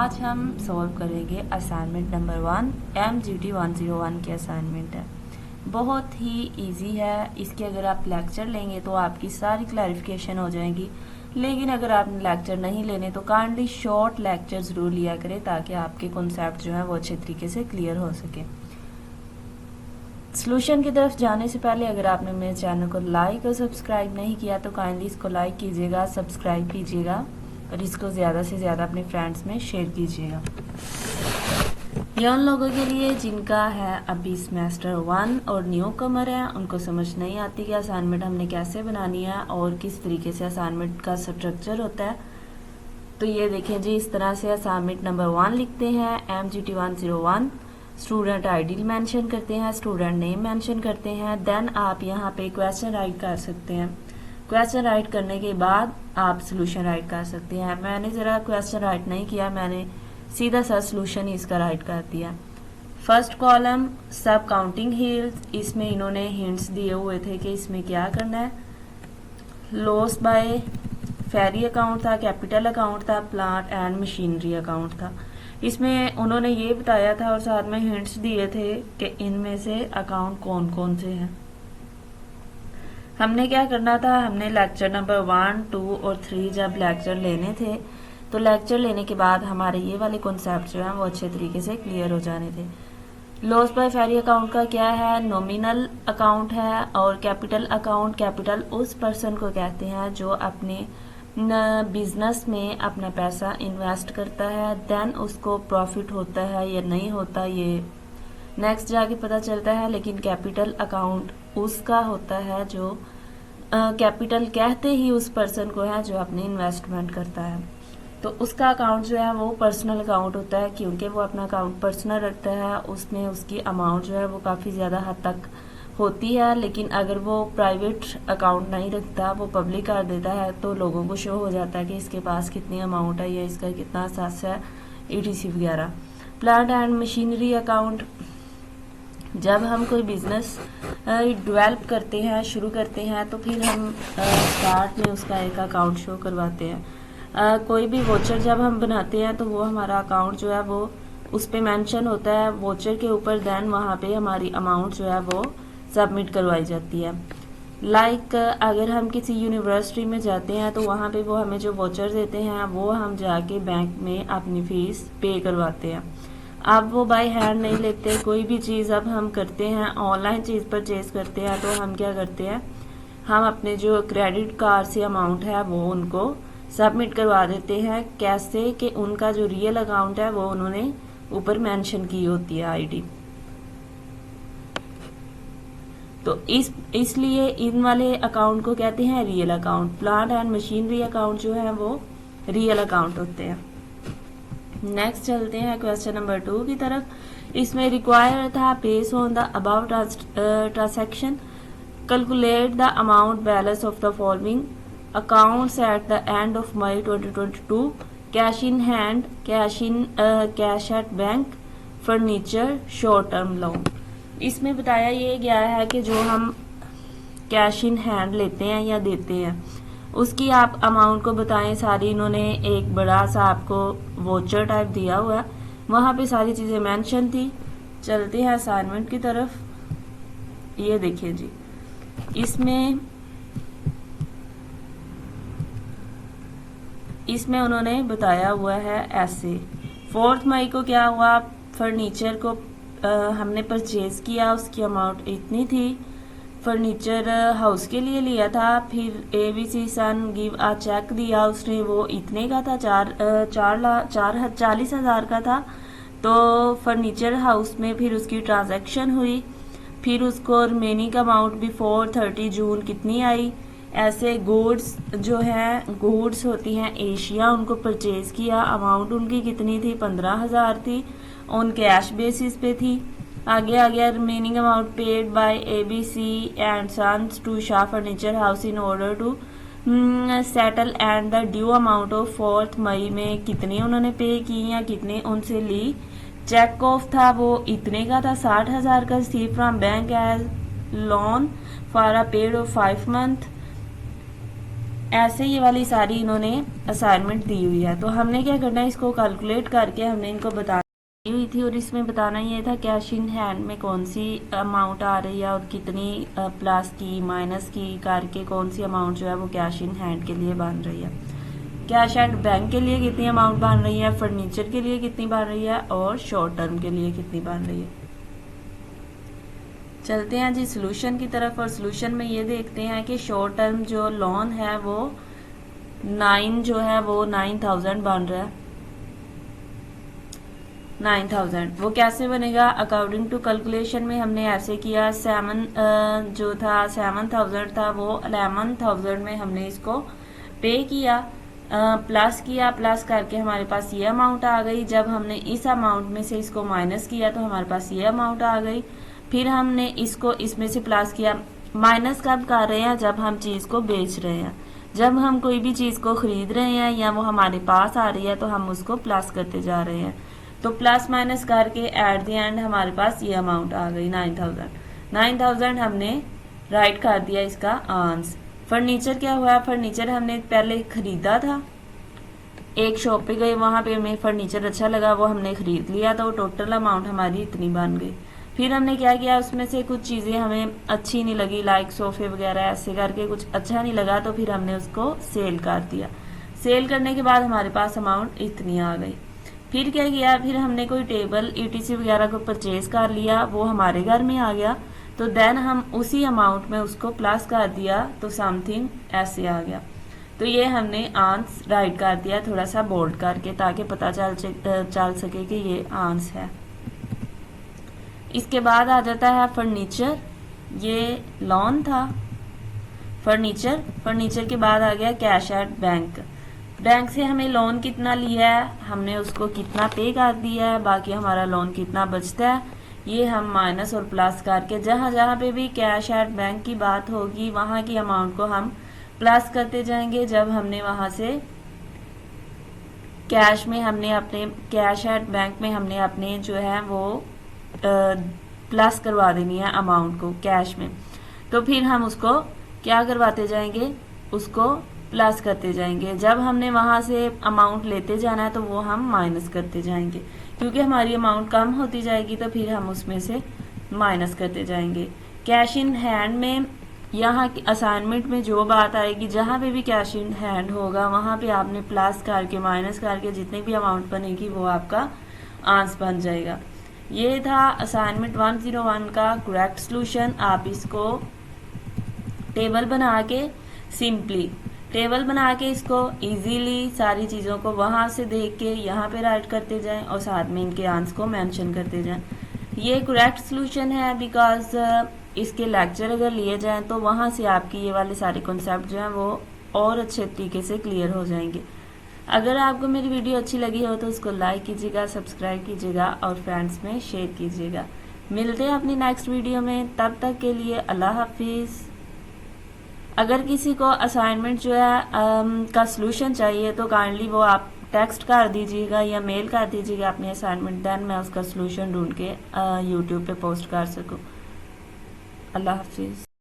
आज हम सॉल्व करेंगे असाइनमेंट नंबर 1 MGT 101 की असाइनमेंट है। बहुत ही इजी है। इसके अगर आप लेक्चर लेंगे तो आपकी सारी क्लैरिफिकेशन हो जाएगी, लेकिन अगर आपने लेक्चर नहीं लेने तो काइंडली शॉर्ट लेक्चर ज़रूर लिया करें ताकि आपके कॉन्सेप्ट जो है वो अच्छे तरीके से क्लियर हो सके। सॉल्यूशन की तरफ जाने से पहले अगर आपने मेरे चैनल को लाइक और सब्सक्राइब नहीं किया तो काइंडली इसको लाइक कीजिएगा, सब्सक्राइब कीजिएगा और इसको ज़्यादा से ज़्यादा अपने फ्रेंड्स में शेयर कीजिएगा। ये उन लोगों के लिए जिनका है अभी सेमेस्टर 1 और न्यू कमर है, उनको समझ नहीं आती कि असाइनमेंट हमने कैसे बनानी है और किस तरीके से असाइनमेंट का स्ट्रक्चर होता है। तो ये देखें जी, इस तरह से असाइनमेंट नंबर 1 लिखते हैं। MGT 101 स्टूडेंट आईडी मेंशन करते हैं, स्टूडेंट नेम मेंशन करते हैं। देन आप यहाँ पे क्वेश्चन राइट कर सकते हैं। क्वेश्चन राइट करने के बाद आप सोल्यूशन राइट कर सकते हैं। मैंने ज़रा क्वेश्चन राइट नहीं किया, मैंने सीधा सा सोल्यूशन ही इसका राइट कर दिया। फर्स्ट कॉलम सब काउंटिंग हिल्स, इसमें इन्होंने हिंट्स दिए हुए थे कि इसमें क्या करना है। लॉस बाय फेरी अकाउंट था, कैपिटल अकाउंट था, प्लांट एंड मशीनरी अकाउंट था। इसमें उन्होंने ये बताया था और साथ में हिंट्स दिए थे कि इनमें से अकाउंट कौन कौन से हैं। हमने क्या करना था, हमने लेक्चर नंबर 1, 2 और 3 जब लेक्चर लेने थे तो लेक्चर लेने के बाद हमारे ये वाले कॉन्सेप्ट जो हैं वो अच्छे तरीके से क्लियर हो जाने थे। लॉस बाय फेरी अकाउंट का क्या है, नॉमिनल अकाउंट है। और कैपिटल अकाउंट, कैपिटल उस पर्सन को कहते हैं जो अपने बिजनेस में अपना पैसा इन्वेस्ट करता है, देन उसको प्रॉफिट होता है या नहीं होता ये नेक्स्ट जाके पता चलता है। लेकिन कैपिटल अकाउंट उसका होता है जो कैपिटल कहते ही उस पर्सन को है जो अपनी इन्वेस्टमेंट करता है। तो उसका अकाउंट जो है वो पर्सनल अकाउंट होता है, क्योंकि वो अपना अकाउंट पर्सनल रखता है, उसमें उसकी अमाउंट जो है वो काफ़ी ज़्यादा हद तक होती है। लेकिन अगर वो प्राइवेट अकाउंट नहीं रखता, वो पब्लिक कर देता है, तो लोगों को शो हो जाता है कि इसके पास कितनी अमाउंट है या इसका कितना असास है, ETC वगैरह। प्लांट एंड मशीनरी अकाउंट, जब हम कोई बिजनेस डेवलप करते हैं, शुरू करते हैं, तो फिर हम स्टार्ट में उसका एक अकाउंट शो करवाते हैं। कोई भी वोचर जब हम बनाते हैं तो वो हमारा अकाउंट जो है वो उस पे मेंशन होता है वोचर के ऊपर, देन वहाँ पे हमारी अमाउंट जो है वो सबमिट करवाई जाती है। लाइक अगर हम किसी यूनिवर्सिटी में जाते हैं तो वहाँ पे वो हमें जो वोचर देते हैं वो हम जाके बैंक में अपनी फीस पे करवाते हैं। अब वो बाय हैंड नहीं लेते। कोई भी चीज़ अब हम करते हैं, ऑनलाइन चीज़ परचेज करते हैं, तो हम क्या करते हैं, हम अपने जो क्रेडिट कार्ड से अमाउंट है वो उनको सबमिट करवा देते हैं। कैसे कि उनका जो रियल अकाउंट है वो उन्होंने ऊपर मेंशन की होती है आईडी। तो इसलिए इन वाले अकाउंट को कहते हैं real account. Plant and machinery account जो है वो रियल अकाउंट होते हैं। नेक्स्ट चलते हैं क्वेश्चन नंबर 2 की तरफ। इसमें रिक्वायर था base on the about transaction calculate the amount balance of the following accounts at the end of May 2022, cash in hand, cash at bank, furniture, short term loan. इसमें बताया ये गया है कि जो हम कैश इन हैंड लेते हैं या देते हैं उसकी आप अमाउंट को बताएं सारी। इन्होंने एक बड़ा सा आपको वोचर टाइप दिया हुआ है, वहाँ पे सारी चीज़ें मेंशन थी। चलते हैं असाइनमेंट की तरफ। ये देखिए जी, इसमें उन्होंने बताया हुआ है ऐसे। 4 मई को क्या हुआ, फर्नीचर को हमने परचेज किया, उसकी अमाउंट इतनी थी। फर्नीचर हाउस के लिए लिया था। फिर ABC son give a cheque दिया उसने, वो इतने का था, 40,000 का था। तो फर्नीचर हाउस में फिर उसकी ट्रांजैक्शन हुई, फिर उसको रिमेनिंग अमाउंट बिफोर 30 जून कितनी आई। ऐसे गुड्स जो हैं, गुड्स होती हैं एशिया, उनको परचेज किया, अमाउंट उनकी कितनी थी, 15,000 थी, ऑन कैश बेसिस पे थी। आगे आ गया remaining amount paid by ABC and sons to Shah furniture house in order to settle and the due amount of 4 May में कितने उन्होंने पे की या कितने उनसे ली। चेक ऑफ था वो इतने का था, 60,000 का, receive from bank as loan for a period of 5 month. ऐसे ये वाली सारी इन्होंने असाइनमेंट दी हुई है। तो हमने क्या करना है, इसको कैलकुलेट करके हमने इनको बता हुई थी, और इसमें बताना ये था कैश इन हैंड में कौन सी अमाउंट आ रही है और कितनी प्लस की माइनस की करके कौन सी अमाउंट जो है वो कैश इन हैंड के लिए बन रही है, कैश एट बैंक के लिए कितनी अमाउंट बन रही है, फर्नीचर के लिए कितनी बन रही है और शॉर्ट टर्म के लिए कितनी बन रही है। चलते हैं जी सोल्यूशन की तरफ, और सोल्यूशन में ये देखते हैं कि शॉर्ट टर्म जो लोन है वो 9,000 बन रहा है। 9,000 वो कैसे बनेगा, अकॉर्डिंग टू कैलकुलेशन में हमने ऐसे किया, 7,000 था वो 11,000 में हमने इसको पे किया, प्लस करके हमारे पास ये अमाउंट आ गई। जब हमने इस अमाउंट में से इसको माइनस किया तो हमारे पास ये अमाउंट आ गई। फिर हमने इसको इसमें से प्लस किया। माइनस कब कर रहे हैं, जब हम चीज़ को बेच रहे हैं, जब हम कोई भी चीज़ को खरीद रहे हैं या वो हमारे पास आ रही है तो हम उसको प्लस करते जा रहे हैं। तो प्लस माइनस करके एट द एंड हमारे पास ये अमाउंट आ गई 9,000 हमने राइट कर दिया इसका आंसर। फर्नीचर क्या हुआ, फर्नीचर हमने पहले खरीदा था, एक शॉप पे गए, वहां पे हमें फर्नीचर अच्छा लगा, वो हमने खरीद लिया, तो टोटल अमाउंट हमारी इतनी बन गई। फिर हमने क्या किया, उसमें से कुछ चीज़ें हमें अच्छी नहीं लगी, लाइक सोफे वगैरह ऐसे करके कुछ अच्छा नहीं लगा, तो फिर हमने उसको सेल कर दिया। सेल करने के बाद हमारे पास अमाउंट इतनी आ गई। फिर क्या किया, फिर हमने कोई टेबल ETC वगैरह को परचेज कर लिया, वो हमारे घर में आ गया, तो देन हम उसी अमाउंट में उसको प्लस कर दिया, तो समथिंग ऐसे आ गया। तो ये हमने आंसर राइट कर दिया थोड़ा सा बोल्ड करके, ताकि पता चल सके कि ये आंसर है। इसके बाद आ जाता है फर्नीचर, ये लोन था फर्नीचर के बाद आ गया कैश एट बैंक। बैंक से हमें लोन कितना लिया है, हमने उसको कितना पे कर दिया है, बाकी हमारा लोन कितना बचता है, ये हम माइनस और प्लस करके जहां जहां पे भी कैश एट बैंक की बात होगी वहां की अमाउंट को हम प्लस करते जाएंगे। जब हमने वहां से कैश एट बैंक में हमने अपने जो है वो प्लस करवा देनी है अमाउंट को कैश में, तो फिर हम उसको क्या करवाते जाएंगे, उसको प्लस करते जाएंगे। जब हमने वहां से अमाउंट लेते जाना है तो वो हम माइनस करते जाएंगे, क्योंकि हमारी अमाउंट कम होती जाएगी तो फिर हम उसमें से माइनस करते जाएंगे। कैश इन हैंड में यहाँ की असाइनमेंट में जो बात आएगी, जहाँ पे भी कैश इन हैंड होगा वहां पे आपने प्लस करके माइनस करके जितनी भी अमाउंट बनेगी वो आपका आंसर बन जाएगा। ये था असाइनमेंट 101 का करेक्ट सॉल्यूशन। आप इसको टेबल बना के इसको इजीली सारी चीज़ों को वहां से देख के यहाँ पे राइट करते जाएं और साथ में इनके आंसर को मेंशन करते जाएं। ये करेक्ट सॉल्यूशन है बिकॉज इसके लेक्चर अगर लिए जाएं तो वहां से आपकी ये वाले सारे कॉन्सेप्ट जो हैं वो और अच्छे तरीके से क्लियर हो जाएंगे। अगर आपको मेरी वीडियो अच्छी लगी हो तो उसको लाइक कीजिएगा, सब्सक्राइब कीजिएगा और फ्रेंड्स में शेयर कीजिएगा। मिलते हैं अपनी नेक्स्ट वीडियो में, तब तक के लिए अल्लाह हाफिज़। अगर किसी को असाइनमेंट जो है का सॉल्यूशन चाहिए तो काइंडली वो आप टेक्स्ट कर दीजिएगा या मेल कर दीजिएगा अपनी असाइनमेंट, देन मैं उसका सॉल्यूशन ढूंढ के यूट्यूब पे पोस्ट कर सकूँ। अल्लाह हाफिज़।